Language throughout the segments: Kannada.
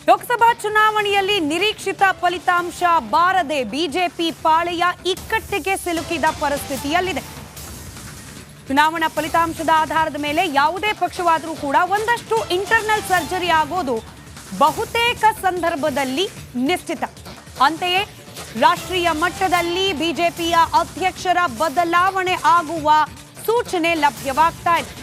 ಲೋಕಸಭಾ ಚುನಾವಣೆಯಲ್ಲಿ ನಿರೀಕ್ಷಿತ ಫಲಿತಾಂಶ ಬಾರದೆ ಬಿಜೆಪಿ ಪಾಳೆಯ ಇಕ್ಕಟ್ಟಿಗೆ ಸಿಲುಕಿದ ಪರಿಸ್ಥಿತಿಯಲ್ಲಿದೆ. ಚುನಾವಣಾ ಫಲಿತಾಂಶದ ಆಧಾರದ ಮೇಲೆ ಯಾವುದೇ ಪಕ್ಷವಾದರೂ ಕೂಡ ಒಂದಷ್ಟು ಇಂಟರ್ನಲ್ ಸರ್ಜರಿ ಆಗೋದು ಬಹುತೇಕ ಸಂದರ್ಭದಲ್ಲಿ ನಿಶ್ಚಿತ. ಅಂತೆಯೇ ರಾಷ್ಟ್ರೀಯ ಮಟ್ಟದಲ್ಲಿ ಬಿಜೆಪಿಯ ಅಧ್ಯಕ್ಷರ ಬದಲಾವಣೆ ಆಗುವ ಸೂಚನೆ ಲಭ್ಯವಾಗ್ತಾ ಇದೆ.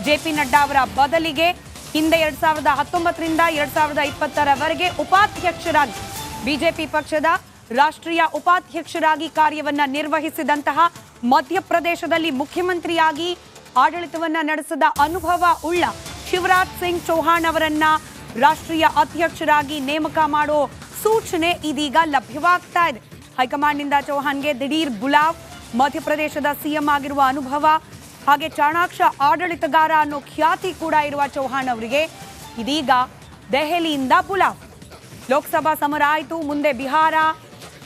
ಜೆಪಿ ನಡ್ಡಾ ಅವರ ಬದಲಿಗೆ ಹಿಂದೆ 2019ರಿಂದ 2020ರವರೆಗೆ ಉಪಾಧ್ಯಕ್ಷರಾಗಿ ಬಿಜೆಪಿ ಪಕ್ಷದ ರಾಷ್ಟ್ರೀಯ ಉಪಾಧ್ಯಕ್ಷರಾಗಿ ಕಾರ್ಯವನ್ನ ನಿರ್ವಹಿಸಿದಂತಹ ಮಧ್ಯಪ್ರದೇಶದಲ್ಲಿ ಮುಖ್ಯಮಂತ್ರಿಯಾಗಿ ಆಡಳಿತವನ್ನ ನಡೆಸಿದ ಅನುಭವ ಉಳ್ಳ ಶಿವರಾಜ್ ಸಿಂಗ್ ಚೌಹಾಣ್ ಅವರನ್ನ ರಾಷ್ಟ್ರೀಯ ಅಧ್ಯಕ್ಷರಾಗಿ ನೇಮಕ ಮಾಡೋ ಸೂಚನೆ ಇದೀಗ ಲಭ್ಯವಾಗ್ತಾ ಇದೆ. ಹೈಕಮಾಂಡ್ನಿಂದ ಚೌಹಾಣ್ಗೆ ದಿಢೀರ್ ಬುಲಾವ್. ಮಧ್ಯಪ್ರದೇಶದ ಸಿಎಂ ಆಗಿರುವ ಅನುಭವ ಹಾಗೆ ಚಾಣಾಕ್ಷ ಆಡಳಿತಗಾರ ಅನ್ನೋ ಖ್ಯಾತಿ ಕೂಡ ಇರುವ ಚೌಹಾಣ್ ಅವರಿಗೆ ಇದೀಗ ದೆಹಲಿಯಿಂದ ಬುಲಾವ್. ಲೋಕಸಭಾ ಸಮರ ಆಯಿತು, ಮುಂದೆ ಬಿಹಾರ,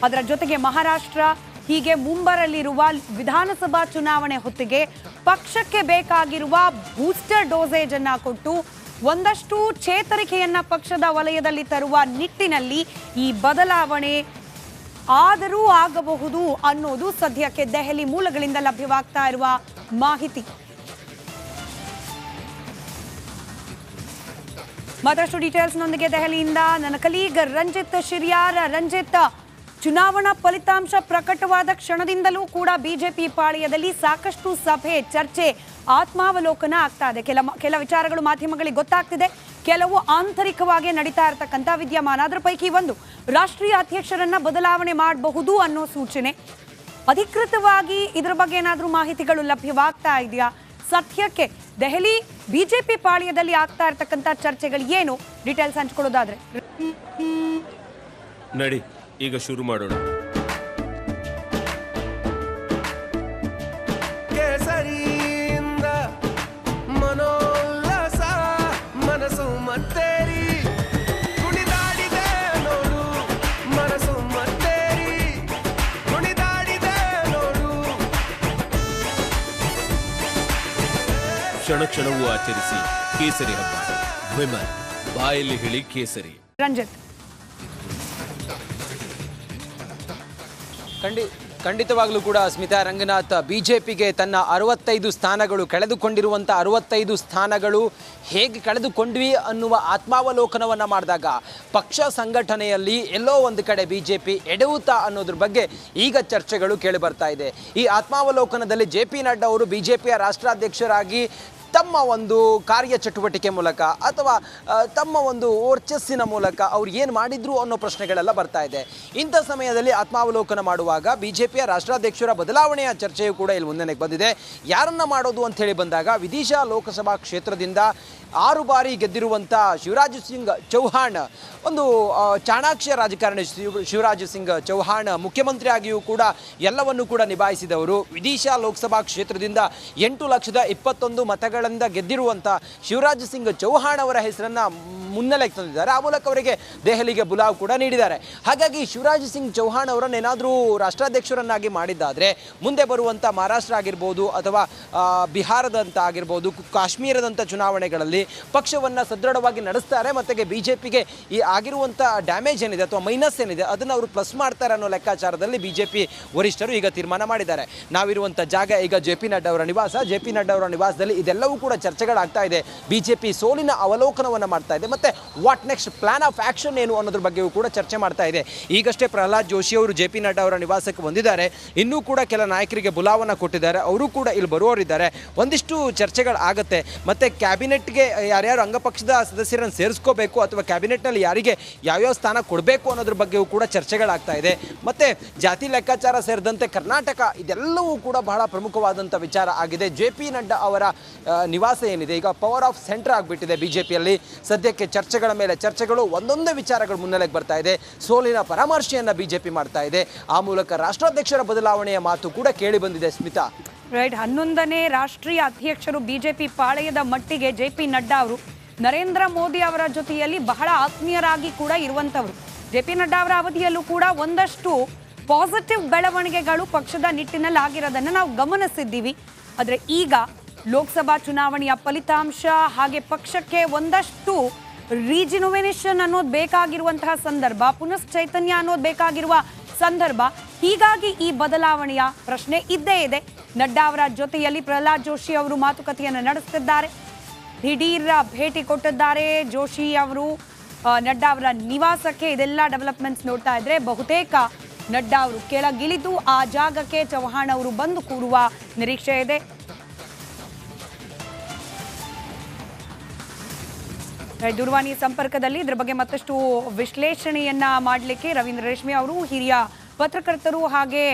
ಅದರ ಜೊತೆಗೆ ಮಹಾರಾಷ್ಟ್ರ, ಹೀಗೆ ಮುಂಬರಲಿರುವ ವಿಧಾನಸಭಾ ಚುನಾವಣೆ ಹೊತ್ತಿಗೆ ಪಕ್ಷಕ್ಕೆ ಬೇಕಾಗಿರುವ ಬೂಸ್ಟರ್ ಡೋಸೇಜ್ ಅನ್ನ ಕೊಟ್ಟು ಒಂದಷ್ಟು ಚೇತರಿಕೆಯನ್ನ ಪಕ್ಷದ ವಲಯದಲ್ಲಿ ತರುವ ನಿಟ್ಟಿನಲ್ಲಿ ಈ ಬದಲಾವಣೆ ಆದರೂ ಆಗಬಹುದು ಅನ್ನೋದು ಸದ್ಯಕ್ಕೆ ದೆಹಲಿ ಮೂಲಗಳಿಂದ ಲಭ್ಯವಾಗ್ತಾ ಇರುವ ಮಾಹಿತಿ. ಮತ್ತಷ್ಟು ಡೀಟೇಲ್ಸ್ನೊಂದಿಗೆ ದೆಹಲಿಯಿಂದ ನನ್ನ ಕಲೀಗ್ ರಂಜಿತ್ ಶಿರ್ಯಾರ್. ರಂಜಿತ್, ಚುನಾವಣಾ ಫಲಿತಾಂಶ ಪ್ರಕಟವಾದ ಕ್ಷಣದಿಂದಲೂ ಕೂಡ ಬಿಜೆಪಿ ಪಾಳೆಯದಲ್ಲಿ ಸಾಕಷ್ಟು ಸಭೆ, ಚರ್ಚೆ, ಆತ್ಮಾವಲೋಕನ ಆಗ್ತಾ ಇದೆ. ಕೆಲ ವಿಚಾರಗಳು ಮಾಧ್ಯಮಗಳಿಗೆ ಗೊತ್ತಾಗ್ತಿದೆ, ಕೆಲವು ಆಂತರಿಕವಾಗಿ ನಡೀತಾ ಇರತಕ್ಕಂಥ ವಿದ್ಯಮಾನ. ಅದರ ಪೈಕಿ ಒಂದು ರಾಷ್ಟ್ರೀಯ ಅಧ್ಯಕ್ಷರನ್ನ ಬದಲಾವಣೆ ಮಾಡಬಹುದು ಅನ್ನೋ ಸೂಚನೆ. ಅಧಿಕೃತವಾಗಿ ಇದರ ಬಗ್ಗೆ ಏನಾದರೂ ಮಾಹಿತಿಗಳು ಲಭ್ಯವಾಗ್ತಾ ಇದೆಯಾ? ಸದ್ಯಕ್ಕೆ ದೆಹಲಿ ಬಿಜೆಪಿ ಪಾಳ್ಯದಲ್ಲಿ ಆಗ್ತಾ ಇರತಕ್ಕಂಥ ಚರ್ಚೆಗಳು ಏನು? ಡೀಟೇಲ್ಸ್ ಹಂಚ್ಕೊಳ್ಳೋದಾದ್ರೆ ನಡಿ ಈಗ ಶುರು ಮಾಡೋಣ. ಕೇಸರಿಯಿಂದ ಮನೋಲ್ಲಾಸ ಮನಸ್ಸು ಮತ್ತೇರಿ ಕುಣಿದಾಡಿದೆ ನೋಡು, ಮನಸ್ಸು ಮತ್ತೇರಿ ಕುಣಿದಾಡಿದೆ ನೋಡು. ಕ್ಷಣ ಕ್ಷಣವೂ ಆಚರಿಸಿ ಕೇಸರಿ ಹಬ್ಬ. ವಿಮಲ್ ಬಾಯಲ್ಲಿ ಹೇಳಿ ಕೇಸರಿ. ರಂಜಿತ್, ಖಂಡಿತವಾಗ್ಲೂ ಕೂಡ ಸ್ಮಿತಾ ರಂಗನಾಥ್, ಬಿಜೆಪಿಗೆ ತನ್ನ 65 ಸ್ಥಾನಗಳು ಕಳೆದುಕೊಂಡಿರುವಂಥ 65 ಸ್ಥಾನಗಳು ಹೇಗೆ ಕಳೆದುಕೊಂಡ್ವಿ ಅನ್ನುವ ಆತ್ಮಾವಲೋಕನವನ್ನು ಮಾಡಿದಾಗ ಪಕ್ಷ ಸಂಘಟನೆಯಲ್ಲಿ ಎಲ್ಲೋ ಒಂದು ಕಡೆ ಬಿಜೆಪಿ ಎಡವುತ್ತಾ ಅನ್ನೋದ್ರ ಬಗ್ಗೆ ಈಗ ಚರ್ಚೆಗಳು ಕೇಳಿ ಬರ್ತಾ ಇದೆ. ಈ ಆತ್ಮಾವಲೋಕನದಲ್ಲಿ ಜೆ.ಪಿ. ನಡ್ಡಾ ಅವರು ಬಿಜೆಪಿಯ ರಾಷ್ಟ್ರಾಧ್ಯಕ್ಷರಾಗಿ ತಮ್ಮ ಒಂದು ಕಾರ್ಯಚಟುವಟಿಕೆ ಮೂಲಕ ಅಥವಾ ತಮ್ಮ ಒಂದು ವರ್ಚಸ್ಸಿನ ಮೂಲಕ ಅವ್ರು ಏನು ಮಾಡಿದ್ರು ಅನ್ನೋ ಪ್ರಶ್ನೆಗಳೆಲ್ಲ ಬರ್ತಾ ಇದೆ. ಇಂಥ ಸಮಯದಲ್ಲಿ ಆತ್ಮಾವಲೋಕನ ಮಾಡುವಾಗ ಬಿಜೆಪಿಯ ರಾಷ್ಟ್ರಾಧ್ಯಕ್ಷರ ಬದಲಾವಣೆಯ ಚರ್ಚೆಯು ಕೂಡ ಇಲ್ಲಿ ಮುಂದೆ ಬಂದಿದೆ. ಯಾರನ್ನ ಮಾಡೋದು ಅಂತ ಹೇಳಿ ಬಂದಾಗ ವಿದಿಶಾ ಲೋಕಸಭಾ ಕ್ಷೇತ್ರದಿಂದ 6 ಬಾರಿ ಗೆದ್ದಿರುವಂಥ ಶಿವರಾಜ್ ಸಿಂಗ್ ಚೌಹಾಣ್, ಒಂದು ಚಾಣಾಕ್ಷ ರಾಜಕಾರಣಿ ಶಿವರಾಜ್ ಸಿಂಗ್ ಚೌಹಾಣ್ ಮುಖ್ಯಮಂತ್ರಿ ಆಗಿಯೂ ಕೂಡ ಎಲ್ಲವನ್ನೂ ಕೂಡ ನಿಭಾಯಿಸಿದವರು. ವಿದಿಶಾ ಲೋಕಸಭಾ ಕ್ಷೇತ್ರದಿಂದ 8,21,000 ಮತಗಳಿಂದ ಗೆದ್ದಿರುವಂಥ ಶಿವರಾಜ್ ಸಿಂಗ್ ಚೌಹಾಣ್ ಅವರ ಹೆಸರನ್ನು ಮುನ್ನೆಲೆಗೆ ತಂದಿದ್ದಾರೆ. ಆ ಮೂಲಕ ಅವರಿಗೆ ದೆಹಲಿಗೆ ಬುಲಾವ್ ಕೂಡ ನೀಡಿದ್ದಾರೆ. ಹಾಗಾಗಿ ಶಿವರಾಜ್ ಸಿಂಗ್ ಚೌಹಾಣ್ ಅವರನ್ನೇನಾದರೂ ರಾಷ್ಟ್ರಾಧ್ಯಕ್ಷರನ್ನಾಗಿ ಮಾಡಿದ್ದಾದರೆ ಮುಂದೆ ಬರುವಂಥ ಮಹಾರಾಷ್ಟ್ರ ಆಗಿರ್ಬೋದು ಅಥವಾ ಬಿಹಾರದಂಥ ಆಗಿರ್ಬೋದು, ಕಾಶ್ಮೀರದಂಥ ಚುನಾವಣೆಗಳಲ್ಲಿ ಪಕ್ಷವನ್ನು ಸದೃಢವಾಗಿ ನಡೆಸ್ತಾರೆ. ಮತ್ತು ಬಿಜೆಪಿಗೆ ಈ ಆಗಿರುವಂಥ ಡ್ಯಾಮೇಜ್ ಏನಿದೆ ಅಥವಾ ಮೈನಸ್ ಏನಿದೆ ಅದನ್ನು ಅವರು ಪ್ಲಸ್ ಮಾಡ್ತಾರೆ ಅನ್ನೋ ಲೆಕ್ಕಾಚಾರದಲ್ಲಿ ಬಿಜೆಪಿ ವರಿಷ್ಠರು ಈಗ ತೀರ್ಮಾನ ಮಾಡಿದ್ದಾರೆ. ನಾವಿರುವಂಥ ಜಾಗ ಈಗ ಜೆ.ಪಿ. ನಡ್ಡಾ ಅವರ ನಿವಾಸ. ಜೆ.ಪಿ. ನಡ್ಡಾ ಅವರ ನಿವಾಸದಲ್ಲಿ ಇದೆಲ್ಲವೂ ಕೂಡ ಚರ್ಚೆಗಳಾಗ್ತಾ ಇದೆ. ಬಿಜೆಪಿ ಸೋಲಿನ ಅವಲೋಕನವನ್ನು ಮಾಡ್ತಾ ಇದೆ ಮತ್ತು what next plan of action ಏನು ಅನ್ನೋದ್ರ ಬಗ್ಗೆಯೂ ಕೂಡ ಚರ್ಚೆ ಮಾಡ್ತಾ ಇದೆ. ಈಗಷ್ಟೇ ಪ್ರಹ್ಲಾದ್ ಜೋಶಿ ಅವರು ಜೆ.ಪಿ. ನಡ್ಡಾ ಅವರ ನಿವಾಸಕ್ಕೆ ಬಂದಿದ್ದಾರೆ. ಇನ್ನೂ ಕೂಡ ಕೆಲ ನಾಯಕರಿಗೆ ಬುಲಾವನ್ನು ಕೊಟ್ಟಿದ್ದಾರೆ, ಅವರು ಕೂಡ ಇಲ್ಲಿ ಬರುವವರಿದ್ದಾರೆ. ಒಂದಿಷ್ಟು ಚರ್ಚೆಗಳಾಗುತ್ತೆ. ಮತ್ತು ಕ್ಯಾಬಿನೆಟ್ಗೆ ಯಾರ್ಯಾರು ಅಂಗಪಕ್ಷದ ಸದಸ್ಯರನ್ನು ಸೇರಿಸ್ಕೋಬೇಕು ಅಥವಾ ಕ್ಯಾಬಿನೆಟ್ನಲ್ಲಿ ಯಾರಿಗೆ ಯಾವ್ಯಾವ ಸ್ಥಾನ ಕೊಡಬೇಕು ಅನ್ನೋದ್ರ ಬಗ್ಗೆಯೂ ಕೂಡ ಚರ್ಚೆಗಳಾಗ್ತಾ ಇದೆ. ಮತ್ತು ಜಾತಿ ಲೆಕ್ಕಾಚಾರ ಸೇರಿದಂತೆ ಕರ್ನಾಟಕ, ಇದೆಲ್ಲವೂ ಕೂಡ ಬಹಳ ಪ್ರಮುಖವಾದಂಥ ವಿಚಾರ ಆಗಿದೆ. ಜೆ.ಪಿ. ನಡ್ಡಾ ಅವರ ನಿವಾಸ ಏನಿದೆ ಈಗ ಪವರ್ ಆಫ್ ಸೆಂಟರ್ ಆಗಿಬಿಟ್ಟಿದೆ ಬಿಜೆಪಿಯಲ್ಲಿ. ಸದ್ಯಕ್ಕೆ ಚರ್ಚೆಗಳ ಮೇಲೆ ಚರ್ಚೆಗಳು, ಒಂದೊಂದೇ ವಿಚಾರಗಳು ಮುನ್ನೆಲೆಗೆ ಬರ್ತಾ ಇದೆ. ಸೋಲಿನ ಪರಾಮರ್ಶೆಯನ್ನು ಬಿಜೆಪಿ ಮಾಡ್ತಾ ಇದೆ. ಆ ಮೂಲಕ ರಾಷ್ಟ್ರಾಧ್ಯಕ್ಷರ ಬದಲಾವಣೆಯ ಮಾತು ಕೂಡ ಕೇಳಿ ಬಂದಿದೆ. ಸ್ಮಿತಾ, ರೈಟ್, 11ನೇ ರಾಷ್ಟ್ರೀಯ ಅಧ್ಯಕ್ಷರು ಬಿಜೆಪಿ ಪಾಳೆಯದ ಮಟ್ಟಿಗೆ ಜೆ.ಪಿ. ನಡ್ಡಾ ಅವರು ನರೇಂದ್ರ ಮೋದಿ ಅವರ ಜೊತೆಯಲ್ಲಿ ಬಹಳ ಆತ್ಮೀಯರಾಗಿ ಕೂಡ ಇರುವಂಥವರು. ಜೆ.ಪಿ. ನಡ್ಡಾ ಅವರ ಅವಧಿಯಲ್ಲೂ ಕೂಡ ಒಂದಷ್ಟು ಪಾಸಿಟಿವ್ ಬೆಳವಣಿಗೆಗಳು ಪಕ್ಷದ ನಿಟ್ಟಿನಲ್ಲಿ ಆಗಿರೋದನ್ನು ನಾವು ಗಮನಿಸಿದ್ದೀವಿ. ಆದರೆ ಈಗ ಲೋಕಸಭಾ ಚುನಾವಣೆಯ ಫಲಿತಾಂಶ ಹಾಗೆ ಪಕ್ಷಕ್ಕೆ ಒಂದಷ್ಟು ರೀಜಿನೋವೇಷನ್ ಅನ್ನೋದು ಬೇಕಾಗಿರುವಂತಹ ಸಂದರ್ಭ, ಪುನಶ್ಚೈತನ್ಯ ಅನ್ನೋದು ಬೇಕಾಗಿರುವ ಸಂದರ್ಭ. ಹೀಗಾಗಿ ಈ ಬದಲಾವಣೆಯ ಪ್ರಶ್ನೆ ಇದ್ದೇ ಇದೆ. ನಡ್ಡಾ ಅವರ ಜೊತೆಯಲ್ಲಿ ಪ್ರಹ್ಲಾದ್ ಜೋಶಿ ಅವರು ಮಾತುಕತೆಯನ್ನು ನಡೆಸುತ್ತಿದ್ದಾರೆ. ದಿಢೀರ್ ಭೇಟಿ ಕೊಟ್ಟಿದ್ದಾರೆ ಜೋಶಿ ಅವರು ನಡ್ಡಾ ಅವರ ನಿವಾಸಕ್ಕೆ. ಇದೆಲ್ಲ ಡೆವಲಪ್ಮೆಂಟ್ಸ್ ನೋಡ್ತಾ ಇದ್ರೆ ಬಹುತೇಕ ನಡ್ಡಾ ಅವರು ಕೆಳಗಿಳಿದು ಆ ಜಾಗಕ್ಕೆ ಚೌಹಾಣ್ ಅವರು ಬಂದು ಕೂರುವ ನಿರೀಕ್ಷೆ ಇದೆ. ದೂರವಾಣಿ ಸಂಪರ್ಕದಲ್ಲಿ ಇದರ ಬಗ್ಗೆ ಮತ್ತಷ್ಟು ವಿಶ್ಲೇಷಣೆಯನ್ನ ಮಾಡಲಿಕ್ಕೆ ರವೀಂದ್ರ ರೇಷ್ಮೆ ಅವರು, ಹಿರಿಯ ಪತ್ರಕರ್ತರು ಹಾಗೆ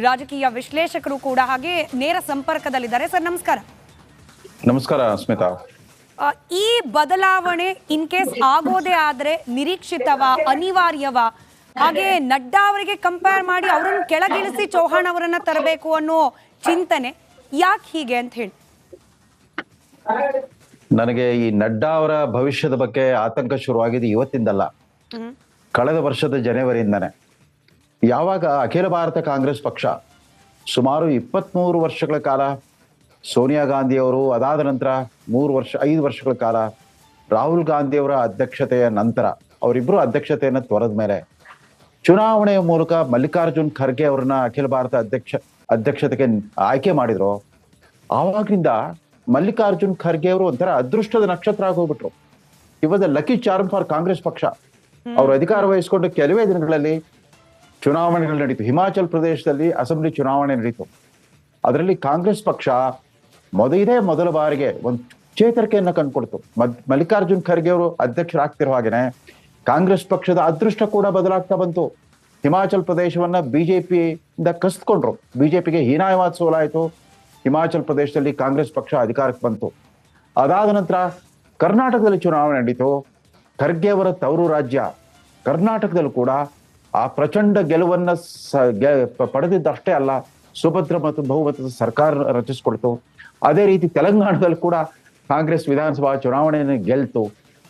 ರಾಜಕೀಯ ವಿಶ್ಲೇಷಕರು ಕೂಡ ಹಾಗೆ ನೇರ ಸಂಪರ್ಕದಲ್ಲಿದ್ದಾರೆ. ಸರ್ ನಮಸ್ಕಾರ. ನಮಸ್ಕಾರ ಸ್ಮಿತಾ. ಈ ಬದಲಾವಣೆ ಇನ್ ಕೇಸ್ ಆಗೋದೇ ಆದ್ರೆ ನಿರೀಕ್ಷಿತವಾ, ಅನಿವಾರ್ಯವಾ? ಹಾಗೆ ನಡ್ಡಾ ಅವರಿಗೆ ಕಂಪೇರ್ ಮಾಡಿ ಅವರನ್ನು ಕೆಳಗಿಳಿಸಿ ಚೌಹಾಣ್ ಅವರನ್ನ ತರಬೇಕು ಅನ್ನೋ ಚಿಂತನೆ ಯಾಕೆ ಹೀಗೆ ಅಂತ ಹೇಳಿ? ನನಗೆ ಈ ನಡ್ಡಾ ಅವರ ಭವಿಷ್ಯದ ಬಗ್ಗೆ ಆತಂಕ ಶುರುವಾಗಿದೆ ಇವತ್ತಿಂದಲ್ಲ, ಕಳೆದ ವರ್ಷದ ಜನವರಿಯಿಂದನೇ. ಯಾವಾಗ ಅಖಿಲ ಭಾರತ ಕಾಂಗ್ರೆಸ್ ಪಕ್ಷ ಸುಮಾರು 23 ವರ್ಷಗಳ ಕಾಲ ಸೋನಿಯಾ ಗಾಂಧಿ ಅವರು, ಅದಾದ ನಂತರ 5 ವರ್ಷಗಳ ಕಾಲ ರಾಹುಲ್ ಗಾಂಧಿ ಅವರ ಅಧ್ಯಕ್ಷತೆಯ ನಂತರ ಅವರಿಬ್ಬರು ಅಧ್ಯಕ್ಷತೆಯನ್ನು ತೊರೆದ ಮೇಲೆ ಚುನಾವಣೆಯ ಮೂಲಕ ಮಲ್ಲಿಕಾರ್ಜುನ್ ಖರ್ಗೆ ಅವ್ರನ್ನ ಅಖಿಲ ಭಾರತ ಅಧ್ಯಕ್ಷತೆಗೆ ಆಯ್ಕೆ ಮಾಡಿದ್ರು. ಆವಾಗ್ಲಿಂದ ಮಲ್ಲಿಕಾರ್ಜುನ್ ಖರ್ಗೆ ಅವರು ಒಂಥರ ಅದೃಷ್ಟದ ನಕ್ಷತ್ರ ಆಗೋಗ್ಬಿಟ್ರು. ಇವಾಗ ಲಕ್ಕಿ ಚಾರ್ಮ್ ಫಾರ್ ಕಾಂಗ್ರೆಸ್ ಪಕ್ಷ. ಅವರು ಅಧಿಕಾರ ವಹಿಸಿಕೊಂಡು ಕೆಲವೇ ದಿನಗಳಲ್ಲಿ ಚುನಾವಣೆಗಳು ನಡೀತು. ಹಿಮಾಚಲ್ ಪ್ರದೇಶದಲ್ಲಿ ಅಸೆಂಬ್ಲಿ ಚುನಾವಣೆ ನಡೀತು. ಅದರಲ್ಲಿ ಕಾಂಗ್ರೆಸ್ ಪಕ್ಷ ಮೊದಲ ಬಾರಿಗೆ ಒಂದು ಚೇತರಿಕೆಯನ್ನ ಕಂಡುಕೊಡ್ತು. ಮಲ್ಲಿಕಾರ್ಜುನ್ ಖರ್ಗೆ ಅವರು ಅಧ್ಯಕ್ಷರಾಗ್ತಿರೋ ಹಾಗೇನೆ ಕಾಂಗ್ರೆಸ್ ಪಕ್ಷದ ಅದೃಷ್ಟ ಕೂಡ ಬದಲಾಗ್ತಾ ಬಂತು. ಹಿಮಾಚಲ್ ಪ್ರದೇಶವನ್ನ ಬಿಜೆಪಿಯಿಂದ ಕಸ್ಕೊಂಡ್ರು. ಬಿಜೆಪಿಗೆ ಹೀನಾಯವಾದ ಸೋಲಾಯಿತು. ಹಿಮಾಚಲ್ ಪ್ರದೇಶದಲ್ಲಿ ಕಾಂಗ್ರೆಸ್ ಪಕ್ಷ ಅಧಿಕಾರಕ್ಕೆ ಬಂತು. ಅದಾದ ನಂತರ ಕರ್ನಾಟಕದಲ್ಲಿ ಚುನಾವಣೆ ನಡೀತು. ಖರ್ಗೆ ಅವರ ತವರು ರಾಜ್ಯ ಕರ್ನಾಟಕದಲ್ಲೂ ಕೂಡ ಆ ಪ್ರಚಂಡ ಗೆಲುವನ್ನ ಪಡೆದಿದ್ದಷ್ಟೇ ಅಲ್ಲ, ಸುಭದ್ರ ಮತ್ತು ಬಹುಮತದ ಸರ್ಕಾರ ರಚಿಸಿಕೊಡ್ತು. ಅದೇ ರೀತಿ ತೆಲಂಗಾಣದಲ್ಲಿ ಕೂಡ ಕಾಂಗ್ರೆಸ್ ವಿಧಾನಸಭಾ ಚುನಾವಣೆಯನ್ನು ಗೆಲ್ತು.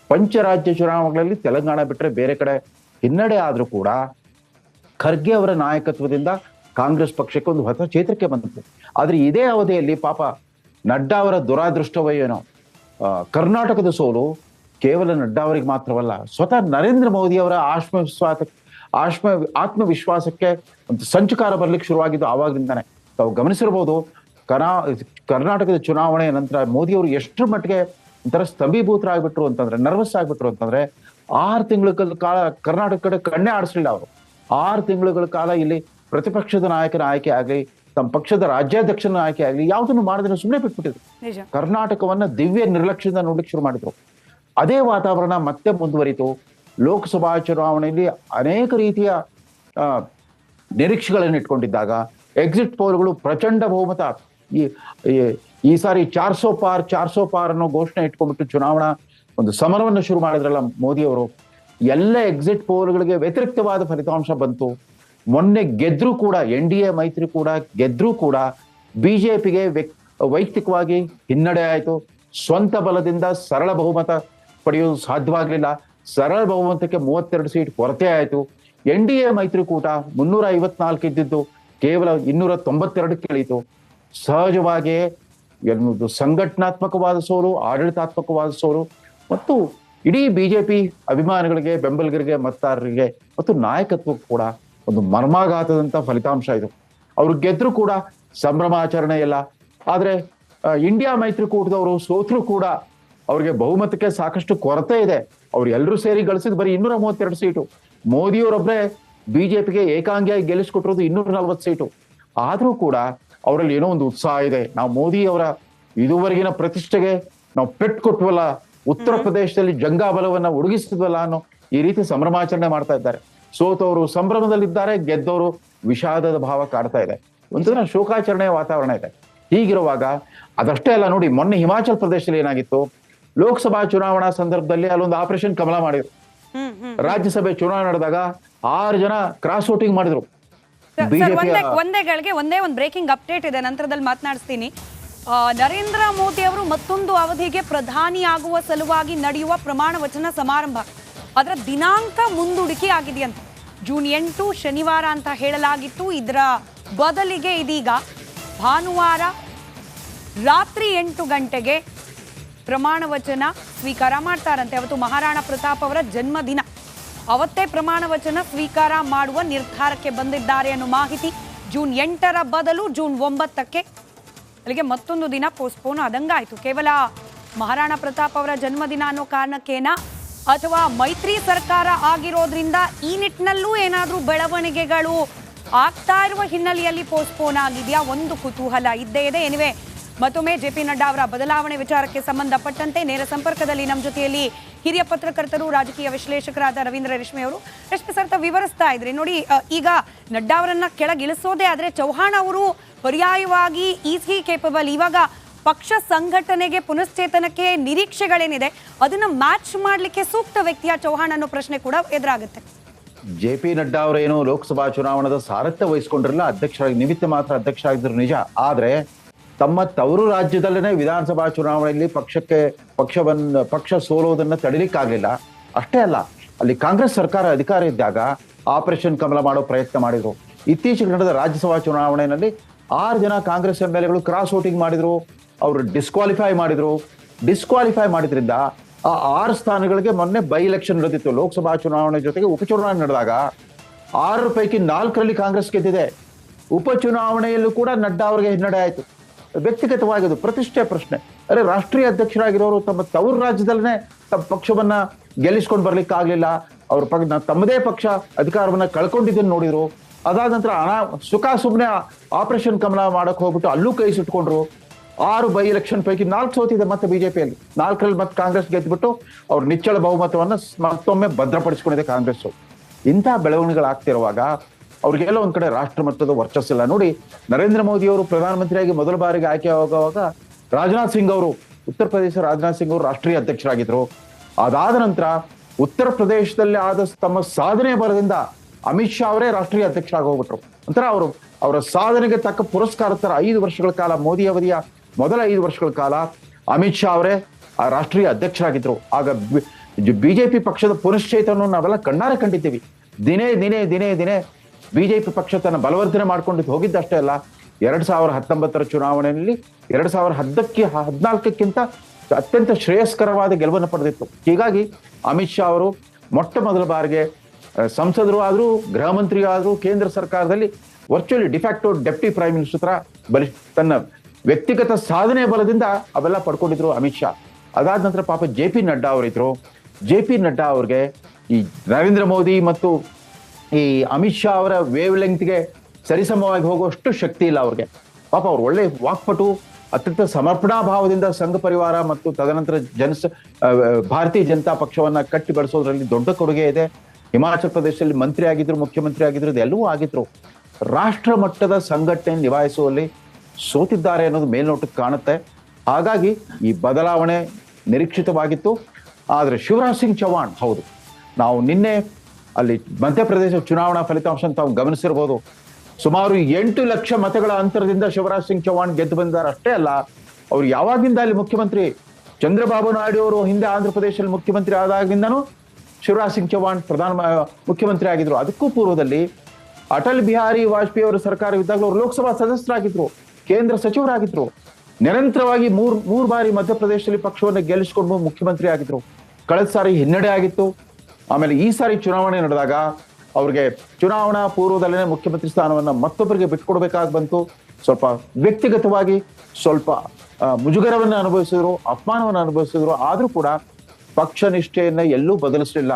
ಪಂಚರಾಜ್ಯ ಚುನಾವಣೆಗಳಲ್ಲಿ ತೆಲಂಗಾಣ ಬಿಟ್ಟರೆ ಬೇರೆ ಕಡೆ ಹಿನ್ನಡೆ ಆದ್ರೂ ಕೂಡ ಖರ್ಗೆ ಅವರ ನಾಯಕತ್ವದಿಂದ ಕಾಂಗ್ರೆಸ್ ಪಕ್ಷಕ್ಕೆ ಒಂದು ಹೊಸ ಚೇತರಿಕೆ ಬಂತು. ಆದ್ರೆ ಇದೇ ಅವಧಿಯಲ್ಲಿ ಪಾಪ ನಡ್ಡಾ ಅವರ ದುರಾದೃಷ್ಟವೇನೋ, ಕರ್ನಾಟಕದ ಸೋಲು ಕೇವಲ ನಡ್ಡಾ ಅವರಿಗೆ ಮಾತ್ರವಲ್ಲ, ಸ್ವತಃ ನರೇಂದ್ರ ಮೋದಿ ಅವರ ಆತ್ಮವಿಶ್ವಾಸಕ್ಕೆ ಒಂದು ಸಂಚುಕಾರ ಬರ್ಲಿಕ್ಕೆ ಶುರುವಾಗಿದ್ದು ಆವಾಗ್ಲಿಂದಾನೆ. ತಾವು ಗಮನಿಸಿರ್ಬೋದು, ಕರ್ನಾಟಕದ ಚುನಾವಣೆಯ ನಂತರ ಮೋದಿ ಅವರು ಎಷ್ಟರ ಮಟ್ಟಿಗೆ ಒಂಥರ ಸ್ತಂಭೀಭೂತರಾಗ್ಬಿಟ್ರು ಅಂತಂದ್ರೆ, ನರ್ವಸ್ ಆಗ್ಬಿಟ್ರು ಅಂತಂದ್ರೆ, 6 ತಿಂಗಳ ಕಾಲ ಕರ್ನಾಟಕ ಕಡೆ ಕಣ್ಣೇ ಆಡಿಸ್ಲಿಲ್ಲ ಅವರು. 6 ತಿಂಗಳ ಕಾಲ ಇಲ್ಲಿ ಪ್ರತಿಪಕ್ಷದ ನಾಯಕನ ಆಯ್ಕೆ ಆಗ್ಲಿ, ತಮ್ಮ ಪಕ್ಷದ ರಾಜ್ಯಾಧ್ಯಕ್ಷನ ಆಯ್ಕೆ ಆಗ್ಲಿ, ಯಾವುದನ್ನು ಮಾಡದ್ರೆ ಸುಮ್ಮನೆ ಬಿಟ್ಬಿಟ್ಟಿದ್ರು. ಕರ್ನಾಟಕವನ್ನ ದಿವ್ಯ ನಿರ್ಲಕ್ಷ್ಯದಿಂದ ನೋಡ್ಲಿಕ್ಕೆ ಶುರು ಮಾಡಿದ್ರು. ಅದೇ ವಾತಾವರಣ ಮತ್ತೆ ಮುಂದುವರಿತು. ಲೋಕಸಭಾ ಚುನಾವಣೆಯಲ್ಲಿ ಅನೇಕ ರೀತಿಯ ನಿರೀಕ್ಷೆಗಳನ್ನು ಇಟ್ಕೊಂಡಿದ್ದಾಗ ಎಕ್ಸಿಟ್ ಪೋಲ್ಗಳು ಪ್ರಚಂಡ ಬಹುಮತ, ಈ ಸಾರಿ 400 ಪಾರ್ ಅನ್ನೋ ಘೋಷಣೆ ಇಟ್ಕೊಂಡ್ಬಿಟ್ಟು ಚುನಾವಣಾ ಒಂದು ಸಮರವನ್ನು ಶುರು ಮಾಡಿದ್ರಲ್ಲ ಮೋದಿ ಅವರು. ಎಲ್ಲ ಎಕ್ಸಿಟ್ ಪೋಲ್ಗಳಿಗೆ ವ್ಯತಿರಿಕ್ತವಾದ ಫಲಿತಾಂಶ ಬಂತು. ಮೊನ್ನೆ ಗೆದ್ರೂ ಕೂಡ, NDA ಮೈತ್ರಿ ಕೂಡ ಗೆದ್ರೂ ಕೂಡ ಬಿಜೆಪಿಗೆ ವೈಯಕ್ತಿಕವಾಗಿ ಹಿನ್ನಡೆ ಆಯಿತು. ಸ್ವಂತ ಬಲದಿಂದ ಸರಳ ಬಹುಮತ ಪಡೆಯೋದು ಸಾಧ್ಯವಾಗಲಿಲ್ಲ. ಸರಳ ಬಹುಮತಕ್ಕೆ 32 ಸೀಟ್ ಕೊರತೆ ಆಯಿತು. NDA ಮೈತ್ರಿಕೂಟ 354 ಇದ್ದಿದ್ದು ಕೇವಲ 292 ಇಳಿತು. ಸಹಜವಾಗಿಯೇ ಎನ್ನುವುದು ಸಂಘಟನಾತ್ಮಕವಾದ ಸೋಲು, ಆಡಳಿತಾತ್ಮಕವಾದ ಸೋಲು ಮತ್ತು ಇಡೀ ಬಿಜೆಪಿ ಅಭಿಮಾನಿಗಳಿಗೆ, ಬೆಂಬಲಿಗರಿಗೆ, ಮತದಾರರಿಗೆ ಮತ್ತು ನಾಯಕತ್ವಕ್ಕೂ ಕೂಡ ಒಂದು ಮರ್ಮಾಘಾತದಂತ ಫಲಿತಾಂಶ ಇದು. ಅವರು ಗೆದ್ರು ಕೂಡ ಸಂಭ್ರಮಾಚರಣೆ ಇಲ್ಲ. ಆದ್ರೆ ಇಂಡಿಯಾ ಮೈತ್ರಿಕೂಟದವರು ಸೋತ್ರು ಕೂಡ ಅವ್ರಿಗೆ ಬಹುಮತಕ್ಕೆ ಸಾಕಷ್ಟು ಕೊರತೆ ಇದೆ. ಅವ್ರು ಎಲ್ಲರೂ ಸೇರಿ ಗಳಿಸಿದ್ ಬರೀ 232 ಸೀಟು. ಮೋದಿಯವರೊಬ್ಬರೇ ಬಿಜೆಪಿಗೆ ಏಕಾಂಗಿಯಾಗಿ ಗೆಲ್ಲಿಸ್ಕೊಟ್ಟಿರೋದು 240 ಸೀಟು. ಆದ್ರೂ ಕೂಡ ಅವರಲ್ಲಿ ಏನೋ ಒಂದು ಉತ್ಸಾಹ ಇದೆ. ನಾವು ಮೋದಿ ಅವರ ಇದುವರೆಗಿನ ಪ್ರತಿಷ್ಠೆಗೆ ನಾವು ಪೆಟ್ಟು ಕೊಟ್ವಲ್ಲ, ಉತ್ತರ ಪ್ರದೇಶದಲ್ಲಿ ಜಂಗಾಬಲವನ್ನ ಒಡಗಿಸಿದ್ವಲ್ಲ ಅನ್ನೋ ಈ ರೀತಿ ಸಂಭ್ರಮಾಚರಣೆ ಮಾಡ್ತಾ ಇದ್ದಾರೆ. ಸೋತವರು ಸಂಭ್ರಮದಲ್ಲಿದ್ದಾರೆ, ಗೆದ್ದವರು ವಿಷಾದದ ಭಾವ ಕಾಡ್ತಾ ಇದೆ. ಒಂಥರ ಶೋಕಾಚರಣೆಯ ವಾತಾವರಣ ಇದೆ. ಹೀಗಿರುವಾಗ ಅದಷ್ಟೇ ಅಲ್ಲ ನೋಡಿ, ಮೊನ್ನೆ ಹಿಮಾಚಲ್ ಪ್ರದೇಶದಲ್ಲಿ ಏನಾಗಿತ್ತು, ಲೋಕಸಭಾ ಚುನಾವಣಾ ಸಂದರ್ಭದಲ್ಲಿ ಅಲ್ಲೊಂದು ಆಪರೇಷನ್ ಕಮಲ ಮಾಡಿದ್ರು. ರಾಜ್ಯಸಭೆ ಚುನಾವಣೆ ನಡೆದಾಗ 6 ಜನ ಕ್ರಾಸ್ ವೋಟಿಂಗ್ ಮಾಡಿದ್ರು. ಒಂದೇ ಒಂದು ಬ್ರೇಕಿಂಗ್ ಅಪ್ಡೇಟ್ ಇದೆ, ನಂತರದಲ್ಲಿ ಮಾತನಾಡಿಸ್ತೀನಿ. ನರೇಂದ್ರ ಮೋದಿ ಅವರು ಮತ್ತೊಂದು ಅವಧಿಗೆ ಪ್ರಧಾನಿ ಆಗುವ ಸಲುವಾಗಿ ನಡೆಯುವ ಪ್ರಮಾಣ ವಚನ ಸಮಾರಂಭ, ಅದರ ದಿನಾಂಕ ಮುಂದೂಡಿಕೆ ಆಗಿದೆಯಂತೆ. ಜೂನ್ 8 ಶನಿವಾರ ಅಂತ ಹೇಳಲಾಗಿತ್ತು. ಇದರ ಬದಲಿಗೆ ಇದೀಗ ಭಾನುವಾರ ರಾತ್ರಿ 8 ಗಂಟೆಗೆ ಪ್ರಮಾಣ ವಚನ ಸ್ವೀಕಾರ ಮಾಡ್ತಾರಂತೆ. ಅವತ್ತು ಮಹಾರಾಣಾ ಪ್ರತಾಪ್ ಅವರ ಜನ್ಮದಿನ, ಅವತ್ತೇ ಪ್ರಮಾಣ ವಚನ ಸ್ವೀಕಾರ ಮಾಡುವ ನಿರ್ಧಾರಕ್ಕೆ ಬಂದಿದ್ದಾರೆ ಅನ್ನೋ ಮಾಹಿತಿ. ಜೂನ್ 8ರ ಬದಲು ಜೂನ್ 9ಕ್ಕೆ, ಅಲ್ಲಿಗೆ ಮತ್ತೊಂದು ದಿನ ಪೋಸ್ಟ್ಪೋನ್ ಆದಂಗಾಯ್ತು. ಕೇವಲ ಮಹಾರಾಣಾ ಪ್ರತಾಪ್ ಅವರ ಜನ್ಮದಿನ ಅನ್ನೋ ಕಾರಣಕ್ಕೇನಾ, ಅಥವಾ ಮೈತ್ರಿ ಸರ್ಕಾರ ಆಗಿರೋದ್ರಿಂದ ಈ ನಿಟ್ಟಿನಲ್ಲೂ ಏನಾದರೂ ಬೆಳವಣಿಗೆಗಳು ಆಗ್ತಾ ಇರುವ ಹಿನ್ನೆಲೆಯಲ್ಲಿ ಪೋಸ್ಟ್ಪೋನ್ ಆಗಿದೆಯಾ? ಒಂದು ಕುತೂಹಲ ಇದ್ದೇ ಇದೆ. ಎನಿವೆ, ಮತ್ತೊಮ್ಮೆ ಜೆ.ಪಿ. ನಡ್ಡಾ ಅವರ ಬದಲಾವಣೆ ವಿಚಾರಕ್ಕೆ ಸಂಬಂಧಪಟ್ಟಂತೆ ನೇರ ಸಂಪರ್ಕದಲ್ಲಿ ನಮ್ಮ ಜೊತೆಯಲ್ಲಿ ಹಿರಿಯ ಪತ್ರಕರ್ತರು, ರಾಜಕೀಯ ವಿಶ್ಲೇಷಕರಾದ ರವೀಂದ್ರ ರೇಷ್ಮೆ ಅವರು. ರೇಷ್ಮೆ ಸರ್, ವಿವರಿಸ್ತಾ ಇದ್ರಿ ನೋಡಿ, ಈಗ ನಡ್ಡಾ ಅವರನ್ನ ಕೆಳಗಿಳಿಸೋದೇ ಆದರೆ ಚೌಹಾಣ್ ಅವರು ಪರ್ಯಾಯವಾಗಿ ಈಸಿ ಕೇಪಬಲ್, ಇವಾಗ ಪಕ್ಷ ಸಂಘಟನೆಗೆ ಪುನಶ್ಚೇತನಕ್ಕೆ ನಿರೀಕ್ಷೆಗಳೇನಿದೆ ಅದನ್ನ ಮ್ಯಾಚ್ ಮಾಡಲಿಕ್ಕೆ ಸೂಕ್ತ ವ್ಯಕ್ತಿಯ ಚೌಹಾಣ್ ಅನ್ನೋ ಪ್ರಶ್ನೆ ಕೂಡ ಎದುರಾಗುತ್ತೆ. ಜೆ.ಪಿ. ನಡ್ಡಾ ಅವರೇನು ಲೋಕಸಭಾ ಚುನಾವಣದ ಸಾರಥ್ಯ ವಹಿಸಿಕೊಂಡಿರಲಿಲ್ಲ, ಅಧ್ಯಕ್ಷರಾಗಿ ನಿಮಿತ್ತ ಮಾತ್ರ ಅಧ್ಯಕ್ಷರಾಗಿದ್ರು ನಿಜ. ಆದ್ರೆ ತಮ್ಮ ತವರು ರಾಜ್ಯದಲ್ಲೇ ವಿಧಾನಸಭಾ ಚುನಾವಣೆಯಲ್ಲಿ ಪಕ್ಷ ಸೋಲುವುದನ್ನು ತಡಿಲಿಕ್ಕಾಗಲಿಲ್ಲ. ಅಷ್ಟೇ ಅಲ್ಲ, ಅಲ್ಲಿ ಕಾಂಗ್ರೆಸ್ ಸರ್ಕಾರ ಅಧಿಕಾರ ಇದ್ದಾಗ ಆಪರೇಷನ್ ಕಮಲ ಮಾಡೋ ಪ್ರಯತ್ನ ಮಾಡಿದ್ರು. ಇತ್ತೀಚೆಗೆ ನಡೆದ ರಾಜ್ಯಸಭಾ ಚುನಾವಣೆಯಲ್ಲಿ 6 ಜನ ಕಾಂಗ್ರೆಸ್ MLAಗಳು ಕ್ರಾಸ್ ವೋಟಿಂಗ್ ಮಾಡಿದ್ರು, ಅವರು ಡಿಸ್ಕ್ವಾಲಿಫೈ ಮಾಡಿದ್ರಿಂದ ಆ 6 ಸ್ಥಾನಗಳಿಗೆ ಮೊನ್ನೆ ಬೈ ಎಲೆಕ್ಷನ್ ನಡೆದಿತ್ತು. ಲೋಕಸಭಾ ಚುನಾವಣೆ ಜೊತೆಗೆ ಉಪಚುನಾವಣೆ ನಡೆದಾಗ 6 ಪೈಕಿ 4ರಲ್ಲಿ ಕಾಂಗ್ರೆಸ್ ಗೆದ್ದಿದೆ. ಉಪಚುನಾವಣೆಯಲ್ಲೂ ಕೂಡ ನಡ್ಡಾ ಅವರಿಗೆ ಹಿನ್ನಡೆ ಆಯಿತು. ವ್ಯಕ್ತಿಗತವಾಗಿ ಅದು ಪ್ರತಿಷ್ಠೆ ಪ್ರಶ್ನೆ. ಅರೆ, ರಾಷ್ಟ್ರೀಯ ಅಧ್ಯಕ್ಷರಾಗಿರೋರು ತಮ್ಮ ತವರು ರಾಜ್ಯದಲ್ಲೇ ತಮ್ಮ ಪಕ್ಷವನ್ನ ಗೆಲ್ಲಿಸ್ಕೊಂಡು ಬರ್ಲಿಕ್ಕಾಗ್ಲಿಲ್ಲ. ಅವ್ರ ತಮ್ಮದೇ ಪಕ್ಷ ಅಧಿಕಾರವನ್ನ ಕಳ್ಕೊಂಡಿದ್ದನ್ನು ನೋಡಿದ್ರು. ಅದಾದ ನಂತರ ಸುಖ ಸುಮ್ಮನೆ ಆಪರೇಷನ್ ಕಮಲ ಮಾಡಕ್ ಹೋಗ್ಬಿಟ್ಟು ಅಲ್ಲೂ ಕೈ ಸುಟ್ಕೊಂಡ್ರು. 6 ಬೈ ಎಲೆಕ್ಷನ್ ಪೈಕಿ 4 ಸೋತಿದೆ ಮತ್ತೆ ಬಿಜೆಪಿಯಲ್ಲಿ. 4ರಲ್ಲಿ ಮತ್ತೆ ಕಾಂಗ್ರೆಸ್ ಗೆದ್ದುಬಿಟ್ಟು ಅವ್ರ ನಿಚ್ಚಳ ಬಹುಮತವನ್ನ ಮತ್ತೊಮ್ಮೆ ಭದ್ರಪಡಿಸ್ಕೊಂಡಿದೆ ಕಾಂಗ್ರೆಸ್. ಇಂಥ ಬೆಳವಣಿಗೆಗಳಾಗ್ತಿರುವಾಗ ಅವ್ರಿಗೆಲ್ಲ ಒಂದ್ ಕಡೆ ರಾಷ್ಟ್ರ ಮಟ್ಟದ ವರ್ಚಸ್ಸಿಲ್ಲ. ನೋಡಿ, ನರೇಂದ್ರ ಮೋದಿ ಅವರು ಪ್ರಧಾನಮಂತ್ರಿಯಾಗಿ ಮೊದಲ ಬಾರಿಗೆ ಆಯ್ಕೆ ಆಗುವಾಗ ರಾಜನಾಥ್ ಸಿಂಗ್ ಅವರು, ಉತ್ತರ ಪ್ರದೇಶ ರಾಜನಾಥ್ ಸಿಂಗ್ ಅವರು ರಾಷ್ಟ್ರೀಯ ಅಧ್ಯಕ್ಷರಾಗಿದ್ರು. ಅದಾದ ನಂತರ ಉತ್ತರ ಪ್ರದೇಶದಲ್ಲಿ ಆದ ತಮ್ಮ ಸಾಧನೆ ಬಲದಿಂದ ಅಮಿತ್ ಶಾ ಅವರೇ ರಾಷ್ಟ್ರೀಯ ಅಧ್ಯಕ್ಷರಾಗಿ ಹೋಗ್ಬಿಟ್ರು. ಒಂಥರ ಅವರ ಸಾಧನೆಗೆ ತಕ್ಕ ಪುರಸ್ಕಾರ ತರ 5 ವರ್ಷಗಳ ಕಾಲ, ಮೋದಿ ಅವಧಿಯ ಮೊದಲ 5 ವರ್ಷಗಳ ಕಾಲ ಅಮಿತ್ ಶಾ ಅವರೇ ರಾಷ್ಟ್ರೀಯ ಅಧ್ಯಕ್ಷರಾಗಿದ್ರು. ಆಗ ಬಿಜೆಪಿ ಪಕ್ಷದ ಪುನಶ್ಚೇತನವನ್ನು ನಾವೆಲ್ಲ ಕಣ್ಣಾರೆ ಕಂಡಿದ್ದೀವಿ. ದಿನೇ ಬಿಜೆಪಿ ಪಕ್ಷ ತನ್ನ ಬಲವರ್ಧನೆ ಮಾಡ್ಕೊಂಡಿದ್ದು ಹೋಗಿದ್ದಷ್ಟೇ ಅಲ್ಲ, 2019ರ ಚುನಾವಣೆಯಲ್ಲಿ 2014ಕ್ಕಿಂತ ಅತ್ಯಂತ ಶ್ರೇಯಸ್ಕರವಾದ ಗೆಲುವನ್ನು ಪಡೆದಿತ್ತು. ಹೀಗಾಗಿ ಅಮಿತ್ ಶಾ ಅವರು ಮೊಟ್ಟ ಮೊದಲ ಬಾರಿಗೆ ಸಂಸದರು ಆದ್ರು, ಗೃಹ ಮಂತ್ರಿ ಆದ್ರು, ಕೇಂದ್ರ ಸರ್ಕಾರದಲ್ಲಿ virtually de facto deputy prime minister ತರ ತನ್ನ ವ್ಯಕ್ತಿಗತ ಸಾಧನೆ ಬಲದಿಂದ ಅವೆಲ್ಲ ಪಡ್ಕೊಂಡಿದ್ರು ಅಮಿತ್ ಶಾ. ಅದಾದ ನಂತರ ಪಾಪ ಜೆ.ಪಿ. ನಡ್ಡಾ ಅವರಿದ್ರು. ಜೆ.ಪಿ. ನಡ್ಡಾ ಅವ್ರಿಗೆ ಈ ನರೇಂದ್ರ ಮೋದಿ ಮತ್ತು ಈ ಅಮಿತ್ ಶಾ ಅವರ ವೇವ್ ಲೆಂತ್ಗೆ ಸರಿಸಮವಾಗಿ ಹೋಗುವಷ್ಟು ಶಕ್ತಿ ಇಲ್ಲ ಅವ್ರಿಗೆ. ಪಾಪ ಅವ್ರು ಒಳ್ಳೆ ವಾಕ್ಪಟು, ಅತ್ಯಂತ ಸಮರ್ಪಣಾ ಭಾವದಿಂದ ಸಂಘ ಪರಿವಾರ ಮತ್ತು ತದನಂತರ ಭಾರತೀಯ ಜನತಾ ಪಕ್ಷವನ್ನ ಕಟ್ಟಿ ಬೆಳೆಸೋದ್ರಲ್ಲಿ ದೊಡ್ಡ ಕೊಡುಗೆ ಇದೆ. ಹಿಮಾಚಲ ಪ್ರದೇಶದಲ್ಲಿ ಮಂತ್ರಿ ಆಗಿದ್ರು, ಮುಖ್ಯಮಂತ್ರಿ ಆಗಿದ್ರು, ಇದೆಲ್ಲವೂ ಆಗಿದ್ರು. ರಾಷ್ಟ್ರ ಮಟ್ಟದ ಸಂಘಟನೆ ನಿಭಾಯಿಸುವಲ್ಲಿ ಸೋತಿದ್ದಾರೆ ಅನ್ನೋದು ಮೇಲ್ನೋಟಕ್ಕೆ ಕಾಣುತ್ತೆ. ಹಾಗಾಗಿ ಈ ಬದಲಾವಣೆ ನಿರೀಕ್ಷಿತವಾಗಿತ್ತು. ಆದರೆ ಶಿವರಾಜ್ ಸಿಂಗ್ ಚೌಹಾಣ್, ಹೌದು, ನಾವು ನಿನ್ನೆ ಅಲ್ಲಿ ಮಧ್ಯಪ್ರದೇಶ ಚುನಾವಣಾ ಫಲಿತಾಂಶ ತಾವು ಗಮನಿಸಿರ್ಬೋದು. ಸುಮಾರು 8 ಲಕ್ಷ ಮತಗಳ ಅಂತರದಿಂದ ಶಿವರಾಜ್ ಸಿಂಗ್ ಚೌಹಾಣ್ ಗೆದ್ದು ಬಂದಿದ್ದಾರೆ. ಅಷ್ಟೇ ಅಲ್ಲ, ಅವ್ರು ಯಾವಾಗಿಂದ ಅಲ್ಲಿ ಮುಖ್ಯಮಂತ್ರಿ, ಚಂದ್ರಬಾಬು ನಾಯ್ಡು ಅವರು ಹಿಂದೆ ಆಂಧ್ರ ಪ್ರದೇಶದಲ್ಲಿ ಮುಖ್ಯಮಂತ್ರಿ ಆದಾಗಿಂದನೂ ಶಿವರಾಜ್ ಸಿಂಗ್ ಚೌಹಾಣ್ ಮುಖ್ಯಮಂತ್ರಿ ಆಗಿದ್ರು. ಅದಕ್ಕೂ ಪೂರ್ವದಲ್ಲಿ ಅಟಲ್ ಬಿಹಾರಿ ವಾಜಪೇಯಿ ಅವರ ಸರ್ಕಾರವಿದ್ದಾಗಲೂ ಅವರು ಲೋಕಸಭಾ ಸದಸ್ಯರಾಗಿದ್ರು, ಕೇಂದ್ರ ಸಚಿವರಾಗಿದ್ರು. ನಿರಂತರವಾಗಿ ಮೂರು ಬಾರಿ ಮಧ್ಯಪ್ರದೇಶದಲ್ಲಿ ಪಕ್ಷವನ್ನು ಗೆಲ್ಲಿಸಿಕೊಂಡು ಮುಖ್ಯಮಂತ್ರಿ ಆಗಿದ್ರು. ಕಳೆದ ಸಾರಿ ಹಿನ್ನಡೆ ಆಗಿತ್ತು. ಆಮೇಲೆ ಈ ಸಾರಿ ಚುನಾವಣೆ ನಡೆದಾಗ ಅವ್ರಿಗೆ ಚುನಾವಣಾ ಪೂರ್ವದಲ್ಲೇ ಮುಖ್ಯಮಂತ್ರಿ ಸ್ಥಾನವನ್ನ ಮತ್ತೊಬ್ಬರಿಗೆ ಬಿಟ್ಕೊಡ್ಬೇಕಾಗಿ ಬಂತು. ಸ್ವಲ್ಪ ವ್ಯಕ್ತಿಗತವಾಗಿ ಸ್ವಲ್ಪ ಮುಜುಗರವನ್ನು ಅನುಭವಿಸಿದ್ರು, ಅಪಮಾನವನ್ನು ಅನುಭವಿಸಿದ್ರು. ಆದ್ರೂ ಕೂಡ ಪಕ್ಷ ನಿಷ್ಠೆಯನ್ನ ಎಲ್ಲೂ ಬದಲಿಸಲಿಲ್ಲ.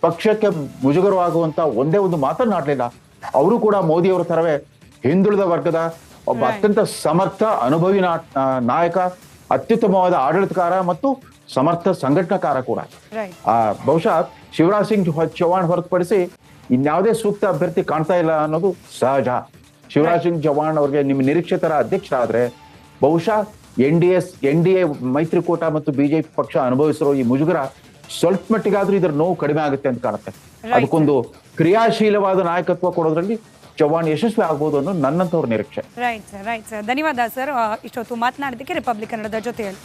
ಪಕ್ಷಕ್ಕೆ ಮುಜುಗರವಾಗುವಂತ ಒಂದೇ ಒಂದು ಮಾತನ್ನಾಡಲಿಲ್ಲ. ಅವರು ಕೂಡ ಮೋದಿ ಅವರ ತರವೇ ಹಿಂದುಳಿದ ವರ್ಗದ ಒಬ್ಬ ಅತ್ಯಂತ ಸಮರ್ಥ ಅನುಭವಿ ನಾಯಕ, ಅತ್ಯುತ್ತಮವಾದ ಆಡಳಿತಕಾರ ಮತ್ತು ಸಮರ್ಥ ಸಂಘಟನಾಕಾರ ಕೂಡ. ಬಹುಶಃ ಶಿವರಾಜ್ ಸಿಂಗ್ ಚೌಹಾಣ್ ಹೊರತುಪಡಿಸಿ ಇನ್ಯಾವುದೇ ಸೂಕ್ತ ಅಭ್ಯರ್ಥಿ ಕಾಣ್ತಾ ಇಲ್ಲ ಅನ್ನೋದು ಸಹಜ. ಶಿವರಾಜ್ ಸಿಂಗ್ ಚೌಹಾಣ್ ಅವ್ರಿಗೆ ನಿಮ್ಮ ನಿರೀಕ್ಷಿತರ ಅಧ್ಯಕ್ಷರಾದ್ರೆ ಬಹುಶಃ ಎನ್.ಡಿ.ಎ ಮೈತ್ರಿಕೂಟ ಮತ್ತು ಬಿಜೆಪಿ ಪಕ್ಷ ಅನುಭವಿಸಿರೋ ಈ ಮುಜುಗರ ಸ್ವಲ್ಪ ಮಟ್ಟಿಗಾದ್ರೂ ಇದರ ನೋವು ಕಡಿಮೆ ಆಗುತ್ತೆ ಅಂತ ಕಾಣುತ್ತೆ. ಅದಕ್ಕೊಂದು ಕ್ರಿಯಾಶೀಲವಾದ ನಾಯಕತ್ವ ಕೊಡೋದ್ರಲ್ಲಿ ಚೌಹಾಣ್ ಯಶಸ್ವಿ ಆಗ್ಬೋದು ಅನ್ನೋ ನನ್ನಂತವ್ರ ನಿರೀಕ್ಷೆ. Right sir. ಧನ್ಯವಾದ ಸರ್, ಇಷ್ಟೊತ್ತು ಮಾತನಾಡಿದ್ದಕ್ಕೆ ರಿಪಬ್ಲಿಕ್ ಕನ್ನಡದ ಜೊತೆಯಲ್ಲಿ.